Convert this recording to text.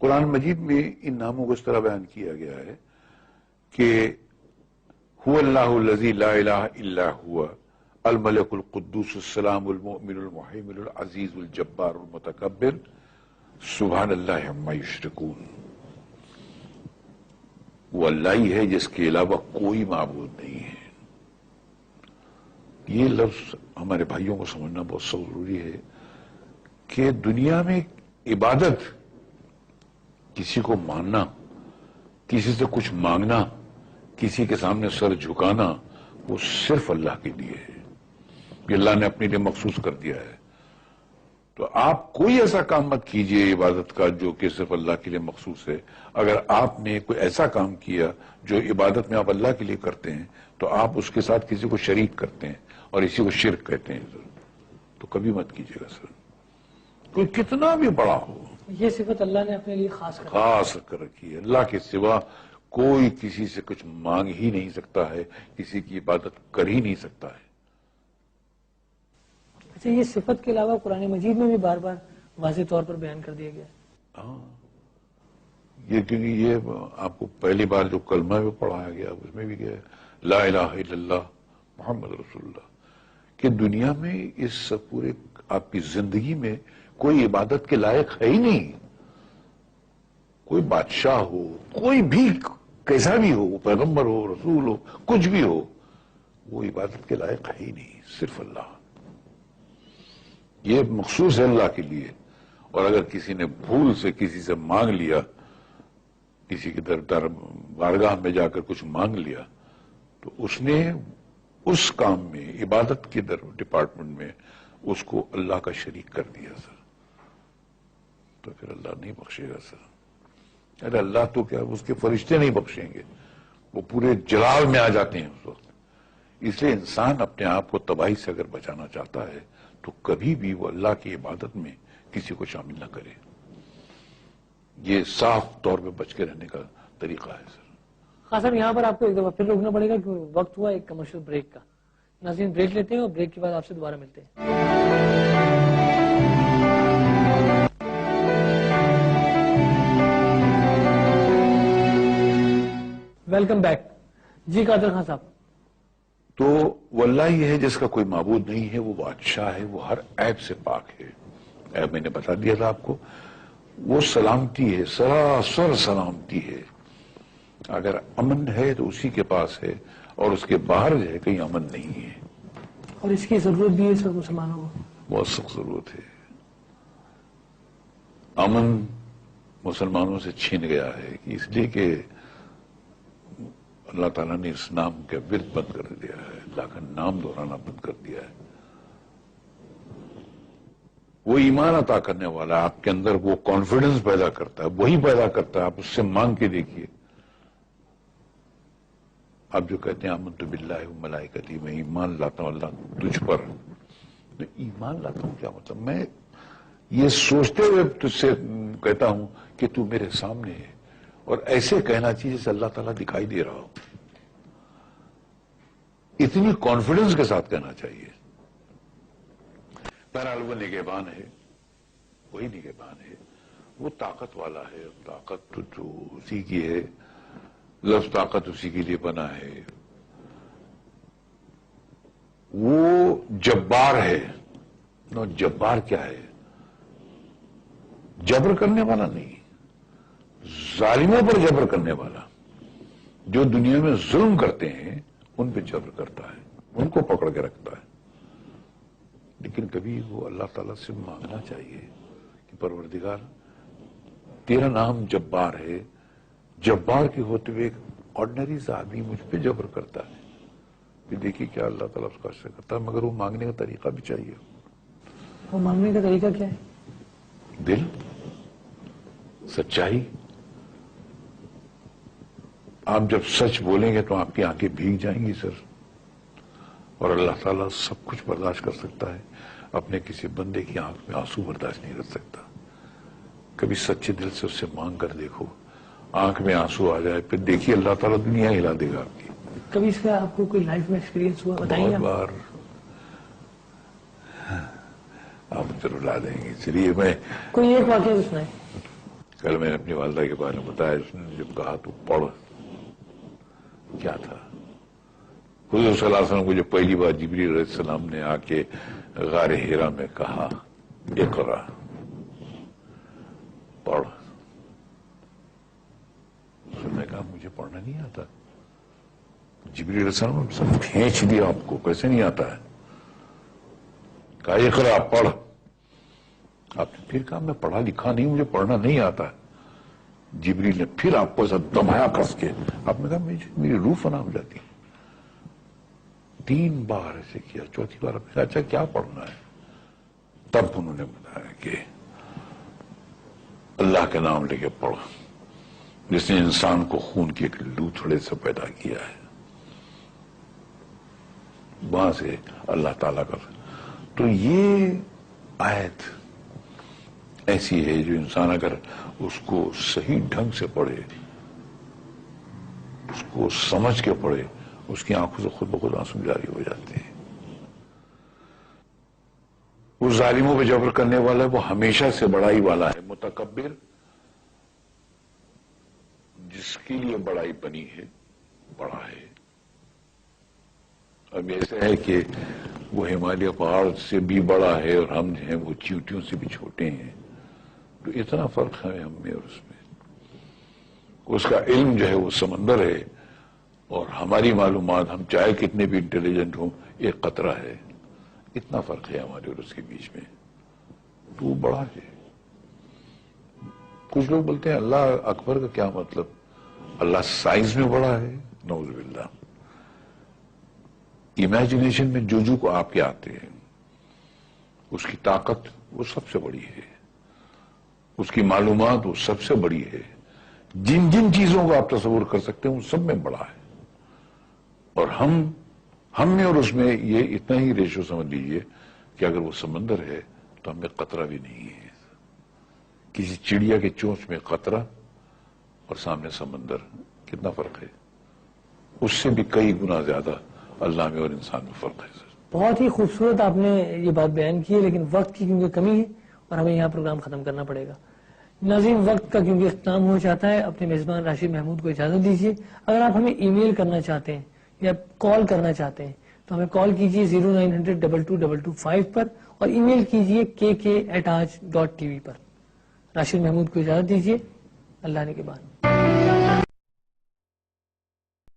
قرآن مجید میں ان ناموں کو اس طرح بیان کیا گیا ہے کہ هو اللہ الذی لا الہ الا هو الملک القدوس السلام المؤمن المحیمن العزیز الجبار المتکبر سبحان اللہ عما یشرکون. وہ اللہ ہی ہے جس کے علاوہ کوئی معبود نہیں ہے. یہ لفظ ہمارے بھائیوں کو سمجھنا بہت ضروری ہے کہ دنیا میں عبادت، کسی کو ماننا، کسی سے کچھ مانگنا، کسی کے سامنے سر جھکانا، وہ صرف اللہ کے لیے ہے. یہ اللہ نے اپنے لیے مخصوص کر دیا ہے. تو آپ کوئی ایسا کام مت کیجئے عبادت کا جو کہ صرف اللہ کے لیے مخصوص ہے. اگر آپ نے کوئی ایسا کام کیا جو عبادت میں آپ اللہ کے لیے کرتے ہیں تو آپ اس کے ساتھ کسی کو شریک کرتے ہیں اور اسی کو شرک کہتے ہیں. تو کبھی مت کیجئے گا سر، کوئی کتنا بھی بڑا ہو. یہ صفت اللہ نے اپنے لیے خاص کر رکھی ہے. اللہ کے سوا کوئی کسی سے کچھ مانگ ہی نہیں سکتا ہے، کسی کی عبادت کر ہی نہیں سکتا ہے. اچھا، یہ صفت کے علاوہ قرآن مجید میں بھی بار بار واضح طور پر بیان کر دیا گیا ہے. ہاں، یہ کیونکہ یہ آپ کو پہلی بار جو کلمہ میں پڑھایا گیا اس میں بھی گیا لا الہ الا اللہ محمد رسول اللہ. کہ دنیا میں اس پورے آپ کی زندگی میں کوئی عبادت کے لائق ہے ہی نہیں. کوئی بادشاہ ہو، کوئی بھی کیسا بھی ہو، پیغمبر ہو، رسول ہو، کچھ بھی ہو، وہ عبادت کے لائق ہے ہی نہیں، صرف اللہ. یہ مخصوص ہے اللہ کے لیے. اور اگر کسی نے بھول سے کسی سے مانگ لیا، کسی کے در بارگاہ میں جا کر کچھ مانگ لیا، تو اس نے اس کام میں عبادت کے ڈپارٹمنٹ میں اس کو اللہ کا شریک کر دیا سر. تو پھر اللہ نہیں بخشے گا سر. ارے اللہ تو کیا، اس کے فرشتے نہیں بخشیں گے، وہ پورے جلال میں آ جاتے ہیں اس وقت. اس لیے انسان اپنے آپ کو تباہی سے اگر بچانا چاہتا ہے تو کبھی بھی وہ اللہ کی عبادت میں کسی کو شامل نہ کرے. یہ صاف طور پہ بچ کے رہنے کا طریقہ ہے سر. خاص صاحب، یہاں پر آپ کو ایک دفعہ پھر روکنا پڑے گا کہ وقت ہوا ایک کمرشل بریک کا. ناظرین، بریک لیتے ہیں اور بریک کے بعد آپ سے دوبارہ ملتے ہیں. Welcome back. جی قادر خان صاحب. تو وہ اللہ ہی ہے جس کا کوئی معبود نہیں ہے، وہ بادشاہ ہے، وہ ہر عیب سے پاک ہے. عیب میں نے بتا دیا تھا آپ کو. وہ سلامتی ہے، سراسر سلامتی ہے. اگر امن ہے تو اسی کے پاس ہے، اور اس کے باہر جو ہے کہیں امن نہیں ہے. اور اس کی ضرورت بھی ہے سب مسلمانوں کو، بہت سخت ضرورت ہے. امن مسلمانوں سے چھین گیا ہے اس لیے کہ اللہ تعالیٰ نے اس نام کا ورد بند کر دیا ہے، اللہ کا نام دہرانا بند کر دیا ہے. وہ ایمان عطا کرنے والا آپ کے اندر وہ کانفیڈنس پیدا کرتا ہے، وہی پیدا کرتا ہے. آپ اس سے مانگ کے دیکھیے. آپ جو کہتے ہیں آمنت باللہ و ملائکتی، میں ایمان لاتا ہوں اللہ تجھ پر. میں ایمان لاتا ہوں کیا مطلب؟ میں یہ سوچتے ہوئے تجھ سے کہتا ہوں کہ تو میرے سامنے ہے، اور ایسے کہنا چاہیے جیسے اللہ تعالیٰ دکھائی دے رہا ہو. اتنی کانفیڈنس کے ساتھ کہنا چاہیے. بہرحال وہ نگہبان ہے، وہی نگہبان ہے، وہ طاقت والا ہے. طاقت جو اسی کی ہے، لفظ طاقت اسی کے لیے بنا ہے. وہ جبار ہے. نو جبار کیا ہے؟ جبر کرنے والا نہیں، ظالموں پر جبر کرنے والا. جو دنیا میں ظلم کرتے ہیں ان پہ جبر کرتا ہے، ان کو پکڑ کے رکھتا ہے. لیکن کبھی وہ اللہ تعالیٰ سے مانگنا چاہیے کہ پروردگار تیرا نام جبار ہے. جبار کے ہوتے ہوئے ایک آرڈنری آدمی مجھ پہ جبر کرتا ہے. پھر دیکھیے کیا اللہ تعالیٰ اس کا اثر کرتا ہے. مگر وہ مانگنے کا طریقہ بھی چاہیے. وہ مانگنے کا طریقہ کیا ہے؟ دل، سچائی. آپ جب سچ بولیں گے تو آپ کی آنکھیں بھیگ جائیں گی سر. اور اللہ تعالیٰ سب کچھ برداشت کر سکتا ہے، اپنے کسی بندے کی آنکھ میں آنسو برداشت نہیں کر سکتا. کبھی سچے دل سے اس سے مانگ کر دیکھو، آنکھ میں آنسو آ جائے، پھر دیکھیے اللہ تعالیٰ دنیا ہلا دے گا آپ کی. کبھی اس کا آپ کو کوئی لائف میں ایکسپیرینس ہوا؟ بتائیے. بہت بار. آپ ضرور لا دیں گے. چلیے میں کوئی ایک واقعہ سنائیں. کل میں نے اپنی والدہ کے بارے میں بتایا، اس نے جب کہا تو پڑھ، کیا تھا؟ حضور صلی اللہ علیہ وسلم کو جب پہلی بار جبریل علیہ السلام نے آ کے غار حرا میں کہا اقرا، پڑھ، اس نے کہا مجھے پڑھنا نہیں آتا. جبریل علیہ السلام نے سب کھینچ دیا، آپ کو کیسے نہیں آتا ہے؟ کہا اقرا، پڑھ. آپ نے پھر کہا میں پڑھا لکھا نہیں، مجھے پڑھنا نہیں آتا ہے. جبریل نے پھر آپ کو ایسا دمایا کس کے، آپ نے کہا میری روح فنا ہو جاتی. 3 بار ایسے کیا، چوتھی بار آپ نے کہا اچھا کیا پڑھنا ہے؟ تب انہوں نے بتایا کہ اللہ کے نام لے کے پڑھ، جس نے انسان کو خون کے ایک لوتھڑے سے پیدا کیا ہے. وہاں سے اللہ تعالیٰ کا. تو یہ آیت ایسی ہے جو انسان اگر اس کو صحیح ڈھنگ سے پڑھے، اس کو سمجھ کے پڑھے، اس کی آنکھوں سے خود بخود آنسو جاری ہو جاتے ہیں. وہ ظالموں پہ جبر کرنے والا ہے، وہ ہمیشہ سے بڑائی والا ہے. متکبر جس کے لیے بڑائی بنی ہے، بڑا ہے. اب ایسا ہے کہ وہ ہمالیہ پہاڑ سے بھی بڑا ہے اور ہم جو ہیں وہ چیونٹیوں سے بھی چھوٹے ہیں. تو اتنا فرق ہے ہم میں اور اس میں. اس کا علم جو ہے وہ سمندر ہے، اور ہماری معلومات ہم چاہے کتنے بھی انٹیلیجنٹ ہوں ایک قطرہ ہے. اتنا فرق ہے ہمارے اور اس کے بیچ میں. تو وہ بڑا ہے. کچھ لوگ بولتے ہیں اللہ اکبر کا کیا مطلب؟ اللہ سائز میں بڑا ہے؟ نعوذ باللہ. امیجنیشن میں جو کو آپ کے آتے ہیں، اس کی طاقت وہ سب سے بڑی ہے، اس کی معلومات وہ سب سے بڑی ہے. جن جن چیزوں کو آپ تصور کر سکتے ہیں وہ سب میں بڑا ہے. اور ہم میں اور اس میں یہ اتنا ہی ریشو سمجھ لیجئے کہ اگر وہ سمندر ہے تو ہمیں قطرہ بھی نہیں ہے. کسی چڑیا کے چونچ میں قطرہ اور سامنے سمندر، کتنا فرق ہے؟ اس سے بھی کئی گنا زیادہ اللہ میں اور انسان میں فرق ہے. بہت ہی خوبصورت آپ نے یہ بات بیان کی ہے، لیکن وقت کی کیونکہ کمی ہے اور ہمیں یہاں پروگرام ختم کرنا پڑے گا. ناظرین، وقت کا کیونکہ اختتام ہو جاتا ہے، اپنے میزبان راشد محمود کو اجازت دیجیے. اگر آپ ہمیں ای میل کرنا چاہتے ہیں یا کال کرنا چاہتے ہیں تو ہمیں کال کیجیے 0900-222225 پر، اور ای میل کیجیے kk@aaj.tv پر. راشد محمود کو اجازت دیجیے. اللہ نے کے بعد.